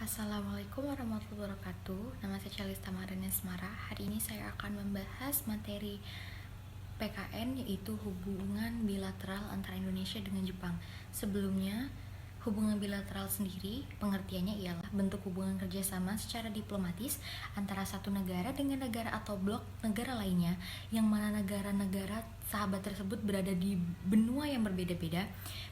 Assalamualaikum warahmatullahi wabarakatuh. Nama saya Calista Mariana Semara. Hari ini saya akan membahas materi PKN, yaitu hubungan bilateral antara Indonesia dengan Jepang. Sebelumnya, hubungan bilateral sendiri pengertiannya ialah bentuk hubungan kerjasama secara diplomatis antara satu negara dengan negara atau blok negara lainnya, yang mana negara-negara sahabat tersebut berada di benua yang berbeda-beda.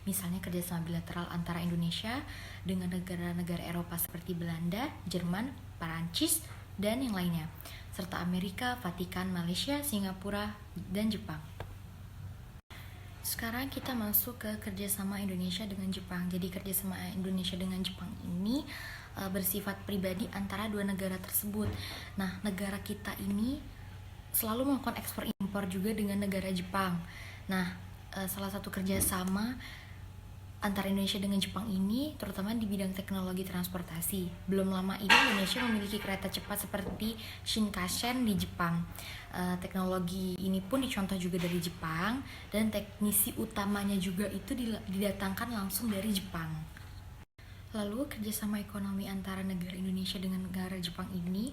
Misalnya kerjasama bilateral antara Indonesia dengan negara-negara Eropa seperti Belanda, Jerman, Perancis, dan yang lainnya, serta Amerika, Vatikan, Malaysia, Singapura, dan Jepang. Sekarang kita masuk ke kerjasama Indonesia dengan Jepang. Jadi kerjasama Indonesia dengan Jepang ini bersifat pribadi antara dua negara tersebut. Nah, negara kita ini selalu melakukan ekspor impor juga dengan negara Jepang. Nah, salah satu kerjasama antara Indonesia dengan Jepang ini terutama di bidang teknologi transportasi. Belum lama ini Indonesia memiliki kereta cepat seperti Shinkansen di Jepang. Teknologi ini pun dicontoh juga dari Jepang, dan teknisi utamanya juga itu didatangkan langsung dari Jepang. Lalu kerjasama ekonomi antara negara Indonesia dengan negara Jepang ini,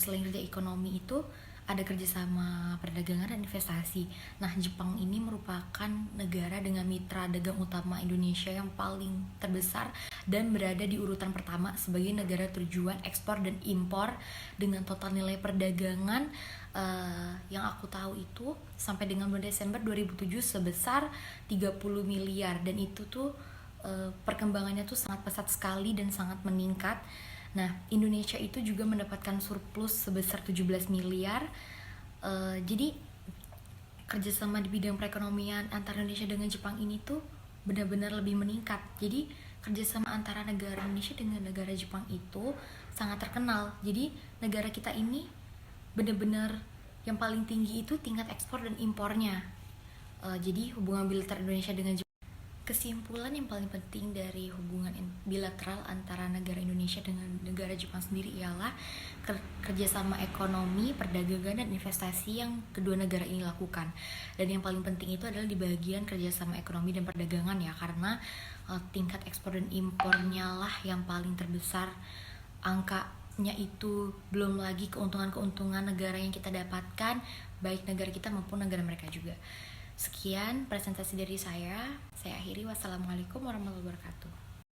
selain kerja ekonomi itu ada kerjasama perdagangan dan investasi. Nah, Jepang ini merupakan negara dengan mitra dagang utama Indonesia yang paling terbesar dan berada di urutan pertama sebagai negara tujuan ekspor dan impor, dengan total nilai perdagangan yang aku tahu itu sampai dengan bulan Desember 2007 sebesar 30 miliar, dan itu tuh perkembangannya tuh sangat pesat sekali dan sangat meningkat. Nah, Indonesia itu juga mendapatkan surplus sebesar 17 miliar. Jadi kerjasama di bidang perekonomian antara Indonesia dengan Jepang ini tuh benar-benar lebih meningkat. Jadi kerjasama antara negara Indonesia dengan negara Jepang itu sangat terkenal. Jadi negara kita ini benar-benar yang paling tinggi itu tingkat ekspor dan impornya. Jadi hubungan bilateral Indonesia dengan Jepang. Kesimpulan yang paling penting dari hubungan bilateral antara negara Indonesia dengan negara Jepang sendiri ialah kerjasama ekonomi, perdagangan, dan investasi yang kedua negara ini lakukan. Dan yang paling penting itu adalah di bagian kerjasama ekonomi dan perdagangan ya, karena tingkat ekspor dan impornya lah yang paling terbesar. Angkanya itu belum lagi keuntungan-keuntungan negara yang kita dapatkan, baik negara kita maupun negara mereka juga. Sekian presentasi dari saya akhiri. Wassalamualaikum warahmatullahi wabarakatuh.